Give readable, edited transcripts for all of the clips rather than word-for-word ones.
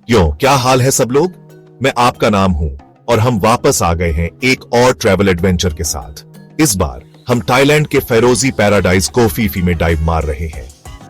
क्या हाल है सब लोग। मैं आपका नाम हूं और हम वापस आ गए हैं एक और ट्रैवल एडवेंचर के साथ। इस बार हम थाईलैंड के फेरोजी पैराडाइज कोह फी फी में डाइव मार रहे हैं।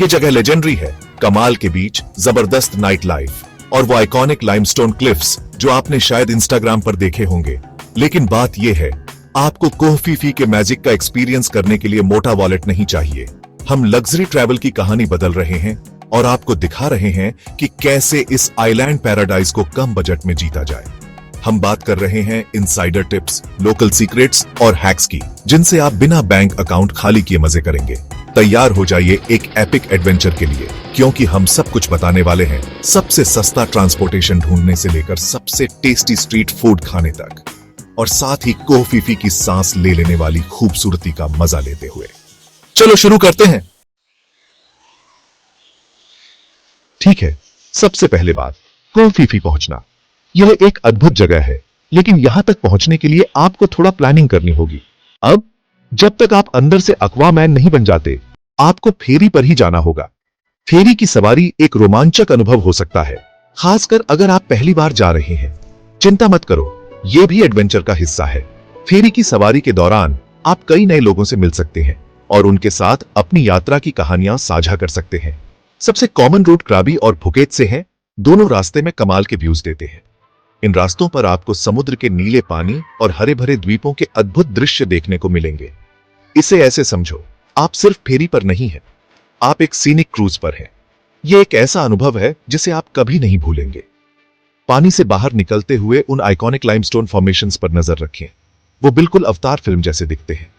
ये जगह लेजेंडरी है, कमाल के बीच, जबरदस्त नाइट लाइफ और वो आइकॉनिक लाइमस्टोन क्लिफ्स जो आपने शायद इंस्टाग्राम पर देखे होंगे। लेकिन बात यह है, आपको कोह फी फी के मैजिक का एक्सपीरियंस करने के लिए मोटा वॉलेट नहीं चाहिए। हम लग्जरी ट्रैवल की कहानी बदल रहे हैं और आपको दिखा रहे हैं कि कैसे इस आइलैंड पैराडाइज को कम बजट में जीता जाए। हम बात कर रहे हैं इनसाइडर टिप्स, लोकल सीक्रेट्स और हैक्स की, जिनसे आप बिना बैंक अकाउंट खाली किए मजे करेंगे। तैयार हो जाइए एक एपिक एडवेंचर के लिए, क्योंकि हम सब कुछ बताने वाले हैं, सबसे सस्ता ट्रांसपोर्टेशन ढूंढने से लेकर सबसे टेस्टी स्ट्रीट फूड खाने तक, और साथ ही कोह फी फी की सांस ले लेने वाली खूबसूरती का मजा लेते हुए। चलो शुरू करते हैं। ठीक है, सबसे पहले बात, कोह फी फी पहुंचना। यह एक अद्भुत जगह है, लेकिन यहां तक पहुंचने के लिए आपको थोड़ा प्लानिंग करनी होगी। अब जब तक आप अंदर से एक्वामैन नहीं बन जाते, आपको फेरी पर ही जाना होगा। फेरी की सवारी एक रोमांचक अनुभव हो सकता है, खासकर अगर आप पहली बार जा रहे हैं। चिंता मत करो, यह भी एडवेंचर का हिस्सा है। फेरी की सवारी के दौरान आप कई नए लोगों से मिल सकते हैं और उनके साथ अपनी यात्रा की कहानियां साझा कर सकते हैं। सबसे कॉमन रूट क्राबी और फुकेत से है। दोनों रास्ते में कमाल के व्यूज देते हैं। इन रास्तों पर आपको समुद्र के नीले पानी और हरे भरे द्वीपों के अद्भुत दृश्य देखने को मिलेंगे। इसे ऐसे समझो, आप सिर्फ फेरी पर नहीं हैं, आप एक सीनिक क्रूज पर हैं। यह एक ऐसा अनुभव है जिसे आप कभी नहीं भूलेंगे। पानी से बाहर निकलते हुए उन आइकॉनिक लाइमस्टोन फॉर्मेशंस पर नजर रखें। वो बिल्कुल अवतार फिल्म जैसे दिखते हैं।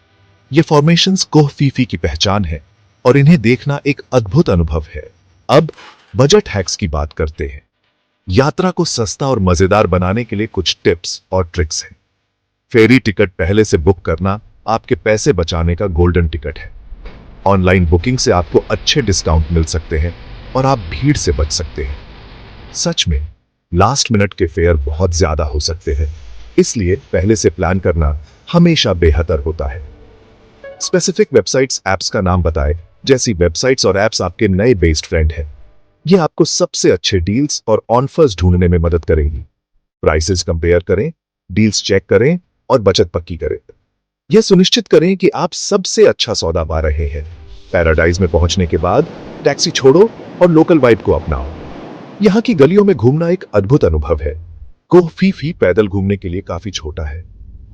ये फॉर्मेशंस कोह फी फी की पहचान है और इन्हें देखना एक अद्भुत अनुभव है। अब बजट हैक्स की बात करते हैं। यात्रा को सस्ता और मजेदार बनाने के लिए कुछ टिप्स और ट्रिक्स हैं। फेरी टिकट पहले से बुक करना आपके पैसे बचाने का गोल्डन टिकट है। ऑनलाइन बुकिंग से आपको अच्छे डिस्काउंट मिल सकते हैं और आप भीड़ से बच सकते हैं। सच में लास्ट मिनट के फेयर बहुत ज्यादा हो सकते हैं, इसलिए पहले से प्लान करना हमेशा बेहतर होता है। स्पेसिफिक वेबसाइट्स, ऐप्स का नाम बताएं। जैसी वेबसाइट्स और ऐप्स आपके नए बेस्ट फ्रेंड हैं। ये आपको सबसे अच्छे डील्स और ऑफर्स ढूंढने में मदद करेंगी। प्राइसेस कंपेयर करें, डील्स चेक करें और बचत पक्की करें। यह सुनिश्चित करें कि आप सबसे अच्छा सौदा पा रहे हैं। पैराडाइज में पहुंचने के बाद टैक्सी छोड़ो और लोकल वाइब को अपनाओ। यहाँ की गलियों में घूमना एक अद्भुत अनुभव है। कोह फी फी पैदल घूमने के लिए काफी छोटा है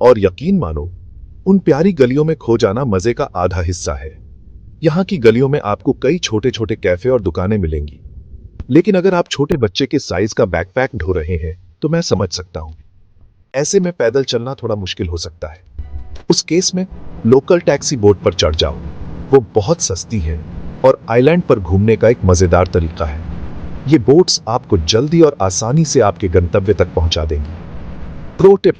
और यकीन मानो, उन प्यारी गलियों में खो जाना मजे का आधा हिस्सा है। यहाँ की गलियों में आपको कई छोटे छोटे कैफे और दुकानें मिलेंगी, लेकिन अगर आप छोटे बच्चे के साइज का बैकपैक ढो रहे हैं तो मैं समझ सकता हूँ। ऐसे में पैदल चलना थोड़ा मुश्किल हो सकता है। उस केस में लोकल टैक्सी बोट पर चढ़ जाओ। वो बहुत सस्ती है और आइलैंड पर घूमने का एक मजेदार तरीका है। ये बोट्स आपको जल्दी और आसानी से आपके गंतव्य तक पहुंचा देंगी। प्रो टिप,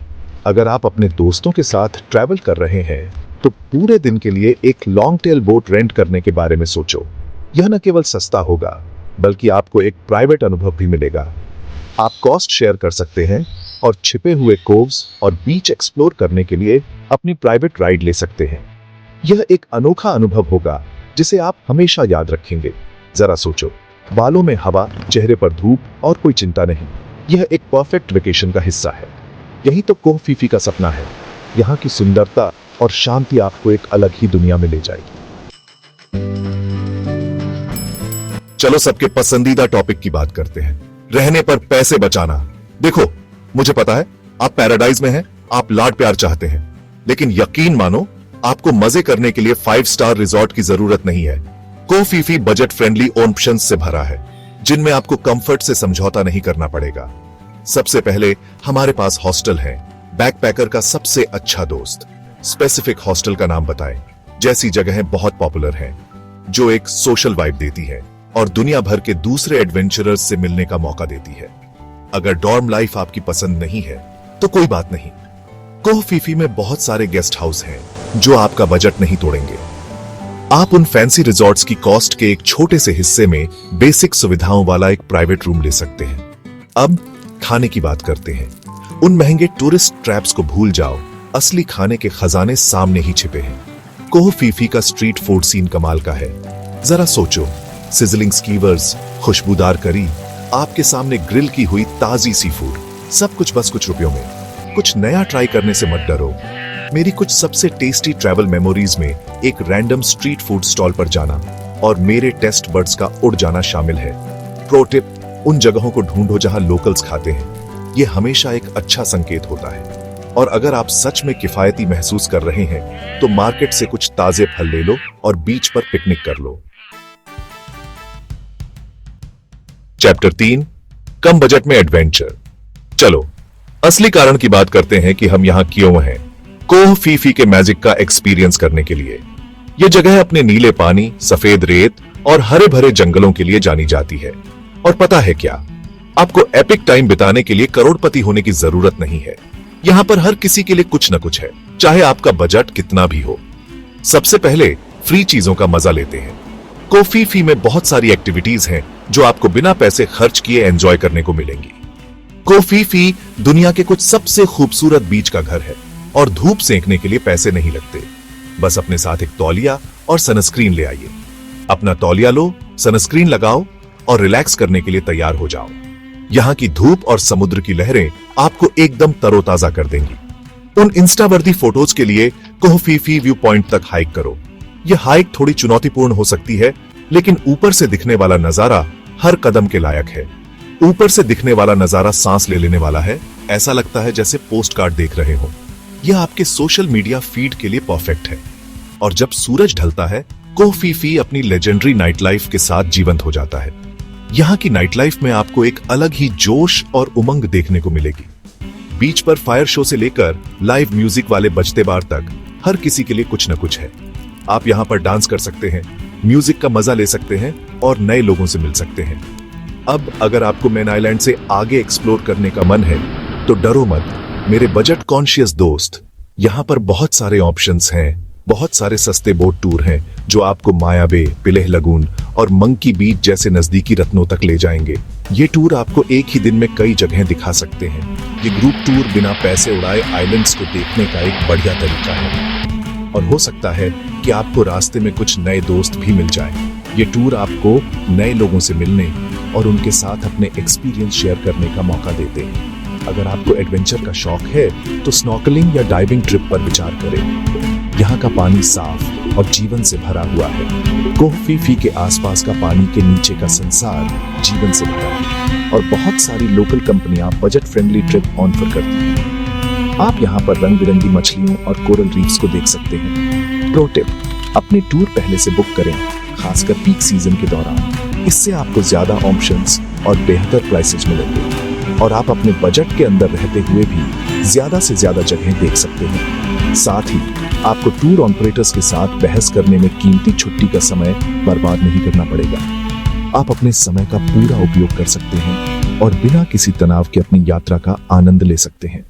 अगर आप अपने दोस्तों के साथ ट्रैवल कर रहे हैं तो पूरे दिन के लिए एक लॉन्ग टेल बोट रेंट करने के बारे में सोचो। यह न केवल सस्ता होगा, बल्कि आपको एक प्राइवेट अनुभव भी मिलेगा। आप कॉस्ट शेयर कर सकते हैं और छिपे हुए कोव्स और बीच एक्सप्लोर करने के लिए अपनी प्राइवेट राइड ले सकते हैं। यह एक अनोखा अनुभव होगा जिसे आप हमेशा याद रखेंगे। जरा सोचो, बालों में हवा, चेहरे पर धूप और कोई चिंता नहीं। यह एक परफेक्ट वेकेशन का हिस्सा है। यही तो कोह फी फी का सपना है। यहाँ की सुंदरता और शांति आपको एक अलग ही दुनिया में ले जाएगी। चलो सबके पसंदीदा टॉपिक की बात करते हैं, रहने पर पैसे बचाना। देखो, मुझे पता है आप पैराडाइज में हैं, आप लाड प्यार चाहते हैं, लेकिन यकीन मानो, आपको मजे करने के लिए 5 स्टार रिजॉर्ट की जरूरत नहीं है। कोह फी फी बजट फ्रेंडली ऑप्शंस से भरा है, जिनमें आपको कंफर्ट से समझौता नहीं करना पड़ेगा। सबसे पहले हमारे पास हॉस्टल है, बैकपैकर का सबसे अच्छा दोस्त। स्पेसिफिक हॉस्टल का नाम बताएं। जैसी जगहें बहुत पॉपुलर हैं, जो एक सोशल वाइब देती है और दुनिया भर के दूसरे एडवेंचरर्स से मिलने का मौका देती है। अगर डॉर्म लाइफ आपकी पसंद नहीं है तो कोई बात नहीं, कोह फी फी में बहुत सारे गेस्ट हाउस हैं जो आपका बजट नहीं तोड़ेंगे। आप उन फैंसी रिजॉर्ट्स की कॉस्ट के एक छोटे से हिस्से में बेसिक सुविधाओं वाला एक प्राइवेट रूम ले सकते हैं। अब खाने की बात करते हैं। उन महंगे टूरिस्ट ट्रैप्स को भूल जाओ, असली खाने के खजाने सामने ही छिपे हैं। कोह फी फी का स्ट्रीट फूड सीन कमाल का है। जरा सोचो, सिजलिंग स्कीवर्स, खुशबूदार करी, आपके सामने ग्रिल की हुई ताजी सी फूड, सब कुछ बस कुछ रुपयों में। कुछ नया ट्राई करने से मत डरो। मेरी कुछ सबसे टेस्टी ट्रैवल मेमोरीज में एक रैंडम स्ट्रीट फूड स्टॉल पर जाना और मेरे टेस्ट बड्स का उड़ जाना शामिल है। प्रो टिप, उन जगहों को ढूंढो जहां लोकल्स खाते हैं। यह हमेशा एक अच्छा संकेत होता है। और अगर आप सच में किफायती महसूस कर रहे हैं तो मार्केट से कुछ ताजे फल ले लो और बीच पर पिकनिक कर लो। चैप्टर 3, कम बजट में एडवेंचर। चलो असली कारण की बात करते हैं कि हम यहां क्यों हैं। कोह फी फी के मैजिक का एक्सपीरियंस करने के लिए। यह जगह अपने नीले पानी, सफेद रेत और हरे भरे जंगलों के लिए जानी जाती है। और पता है क्या, आपको एपिक टाइम बिताने के लिए करोड़पति होने की जरूरत नहीं है। यहां पर हर किसी के लिए कुछ न कुछ है, चाहे आपका बजट कितना भी हो। सबसे पहले फ्री चीजों का मजा लेते हैं। कोह फी फी में बहुत सारी एक्टिविटीज हैं जो आपको बिना पैसे खर्च किए एंजॉय करने को मिलेंगी। कोह फी फी दुनिया के कुछ सबसे खूबसूरत बीच का घर है और धूप सेंकने के लिए पैसे नहीं लगते। बस अपने साथ एक तौलिया और सनस्क्रीन ले आइए। अपना तौलिया लो, सनस्क्रीन लगाओ और रिलैक्स करने के लिए तैयार हो जाओ। यहां की धूप और समुद्र की लहरें आपको एकदम तरोताजा कर देंगी। उन इंस्टा वर्दी फोटोज के लिए कोह फी फी व्यू पॉइंट तक हाइक करो। यह हाइक थोड़ी चुनौतीपूर्ण हो सकती है, लेकिन ऊपर से दिखने वाला नजारा हर कदम के लायक है। ऊपर से दिखने वाला नजारा सांस ले लेने वाला है। ऐसा लगता है जैसे पोस्ट कार्ड देख रहे हो। यह आपके सोशल मीडिया फीड के लिए परफेक्ट है। और जब सूरज ढलता है, कोह फी फी अपनी लेजेंडरी नाइट लाइफ के साथ जीवंत हो जाता है। यहाँ की नाइट लाइफ में आपको एक अलग ही जोश और उमंग देखने को मिलेगी। बीच पर फायर शो से लेकर लाइव म्यूजिक वाले बजते बार तक हर किसी के लिए कुछ न कुछ है। आप यहाँ पर डांस कर सकते हैं, म्यूजिक का मजा ले सकते हैं और नए लोगों से मिल सकते हैं। अब अगर आपको मैन आइलैंड से आगे एक्सप्लोर करने का मन है तो डरो मत मेरे बजट कॉन्शियस दोस्त। यहाँ पर बहुत सारे ऑप्शंस हैं। बहुत सारे सस्ते बोट टूर हैं जो आपको माया बे, पिलेह लगून और मंकी बीच जैसे नजदीकी रत्नों तक ले जाएंगे। ये टूर आपको एक ही दिन में कई जगहें दिखा सकते हैं। ये ग्रुप टूर बिना पैसे उड़ाए आइलैंड्स को देखने का एक बढ़िया तरीका है। और हो सकता है कि आपको रास्ते में कुछ नए दोस्त भी मिल जाएं। ये टूर आपको नए लोगों से मिलने और उनके साथ अपने एक्सपीरियंस शेयर करने का मौका देते हैं। अगर आपको एडवेंचर का शौक है तो स्नॉर्कलिंग या डाइविंग ट्रिप पर विचार करें। यहाँ का पानी साफ और जीवन से भरा हुआ है। कोह फी फी के आसपास का पानी के नीचे का संसार जीवन से भरा है और बहुत सारी लोकल कंपनियां बजट फ्रेंडली ट्रिप ऑफर करती हैं। आप यहाँ पर रंग बिरंगी मछलियों और कोरल रीफ्स को देख सकते हैं। प्रो टिप, अपने टूर पहले से बुक करें, खासकर पीक सीजन के दौरान। इससे आपको ज्यादा ऑप्शंस और बेहतर प्राइसेस मिलेंगे और आप अपने बजट के अंदर रहते हुए भी ज्यादा से ज्यादा जगहें देख सकते हैं। साथ ही आपको टूर ऑपरेटर्स के साथ बहस करने में कीमती छुट्टी का समय बर्बाद नहीं करना पड़ेगा। आप अपने समय का पूरा उपयोग कर सकते हैं और बिना किसी तनाव के अपनी यात्रा का आनंद ले सकते हैं।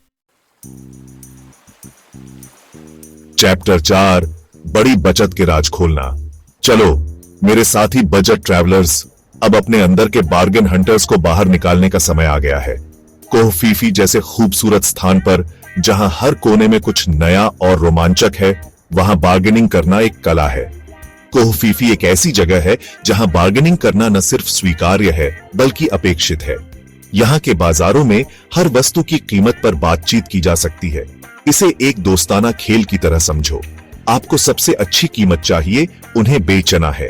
चैप्टर 4, बड़ी बचत के राज खोलना। चलो मेरे साथी बजट ट्रैवलर्स, अब अपने अंदर के बार्गेन हंटर्स को बाहर निकालने का समय आ गया है। कोह फी फी जैसे खूबसूरत स्थान पर जहां हर कोने में कुछ नया और रोमांचक है, वहां बार्गेनिंग करना एक कला है। कोह फी फी एक ऐसी जगह है जहां बार्गेनिंग करना न सिर्फ स्वीकार्य है बल्कि अपेक्षित है। यहाँ के बाजारों में हर वस्तु की कीमत पर बातचीत की जा सकती है। इसे एक दोस्ताना खेल की तरह समझो। आपको सबसे अच्छी कीमत चाहिए, उन्हें बेचना है।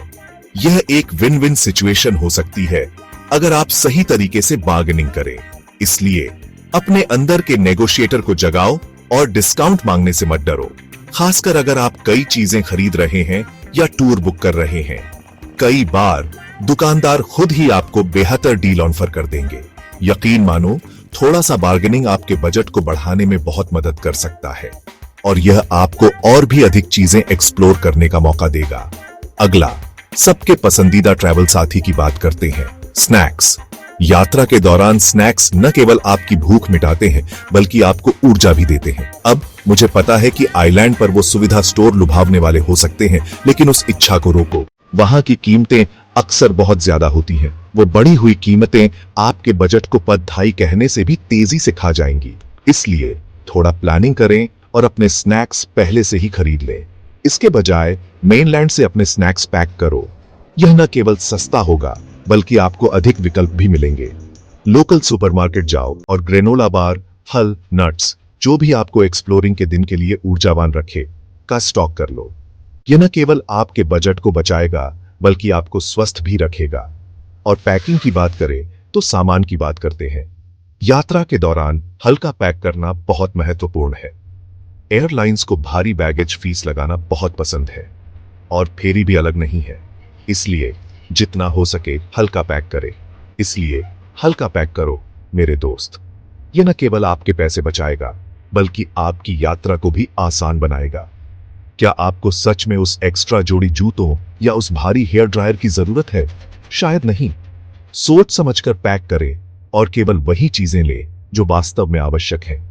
यह एक विन विन सिचुएशन हो सकती है अगर आप सही तरीके से बार्गेनिंग करें। इसलिए अपने अंदर के नेगोशिएटर को जगाओ और डिस्काउंट मांगने से मत डरो, खासकर अगर आप कई चीजें खरीद रहे हैं या टूर बुक कर रहे हैं। कई बार दुकानदार खुद ही आपको बेहतर डील ऑफर कर देंगे। यकीन मानो, थोड़ा सा बार्गेनिंग आपके बजट को बढ़ाने में बहुत मदद कर सकता है और यह आपको और भी अधिक चीजें एक्सप्लोर करने का मौका देगा। अगला, सबके पसंदीदा ट्रैवल साथी की बात करते हैं, स्नैक्स। यात्रा के दौरान स्नैक्स न केवल आपकी भूख मिटाते हैं बल्कि आपको ऊर्जा भी देते हैं। अब मुझे पता है कि आइलैंड पर वो सुविधा स्टोर लुभावने वाले हो सकते हैं, लेकिन उस इच्छा को रोको। वहां की कीमतें अक्सर बहुत ज्यादा होती हैं। वो बढ़ी हुई कीमतें आपके बजट को पधाई कहने से भी तेजी से खा जाएंगी। इसलिए थोड़ा प्लानिंग करें और अपने स्नैक्स पहले से ही खरीद लें। इसके बजाय मेनलैंड से अपने स्नैक्स पैक करो। यह न केवल सस्ता होगा बल्कि आपको अधिक विकल्प भी मिलेंगे। लोकल सुपरमार्केट जाओ और ग्रेनोला बार, फल, नट्स, जो भी आपको एक्सप्लोरिंग के दिन के लिए ऊर्जावान रखे, का स्टॉक कर लो। यह न केवल आपके बजट को बचाएगा बल्कि आपको स्वस्थ भी रखेगा। और पैकिंग की बात करें तो सामान की बात करते हैं। यात्रा के दौरान हल्का पैक करना बहुत महत्वपूर्ण है। एयरलाइंस को भारी बैगेज फीस लगाना बहुत पसंद है और फेरी भी अलग नहीं है, इसलिए जितना हो सके हल्का पैक करें। इसलिए हल्का पैक करो मेरे दोस्त। यह न केवल आपके पैसे बचाएगा बल्कि आपकी यात्रा को भी आसान बनाएगा। क्या आपको सच में उस एक्स्ट्रा जोड़ी जूतों या उस भारी हेयर ड्रायर की जरूरत है? शायद नहीं। सोच समझकर पैक करें और केवल वही चीजें लें जो वास्तव में आवश्यक है।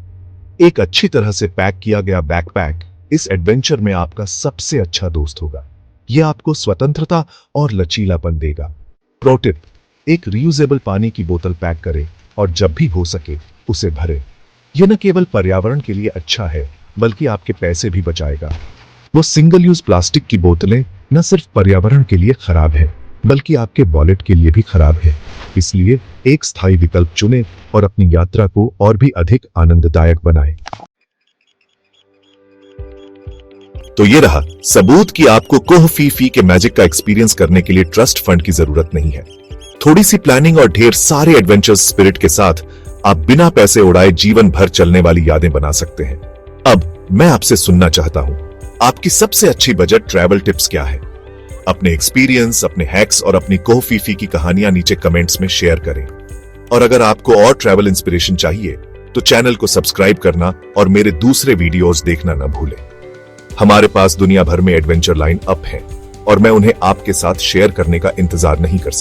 एक अच्छी तरह से पैक किया गया बैकपैक इस एडवेंचर में आपका सबसे अच्छा दोस्त होगा। यह आपको स्वतंत्रता और लचीलापन देगा। प्रो टिप, एक रियूजेबल पानी की बोतल पैक करें और जब भी हो सके उसे भरें। यह न केवल पर्यावरण के लिए अच्छा है बल्कि आपके पैसे भी बचाएगा। वो सिंगल यूज प्लास्टिक की बोतलें न सिर्फ पर्यावरण के लिए खराब है बल्कि आपके वॉलेट के लिए भी खराब है। इसलिए एक स्थायी विकल्प चुनें और अपनी यात्रा को और भी अधिक आनंददायक बनाएं। तो ये रहा सबूत कि आपको कोह फी के मैजिक का एक्सपीरियंस करने के लिए ट्रस्ट फंड की जरूरत नहीं है। थोड़ी सी प्लानिंग और ढेर सारे एडवेंचर स्पिरिट के साथ आप बिना पैसे उड़ाए जीवन भर चलने वाली यादें बना सकते हैं। अब मैं आपसे सुनना चाहता हूं, आपकी सबसे अच्छी बजट ट्रैवल टिप्स क्या है? अपने एक्सपीरियंस, अपने हैक्स और अपनी कोह फी की कहानियां नीचे कमेंट्स में शेयर करें। और अगर आपको और ट्रैवल इंस्पिरेशन चाहिए तो चैनल को सब्सक्राइब करना और मेरे दूसरे वीडियोस देखना न भूलें। हमारे पास दुनिया भर में एडवेंचर लाइन अप है और मैं उन्हें आपके साथ शेयर करने का इंतजार नहीं कर सकता।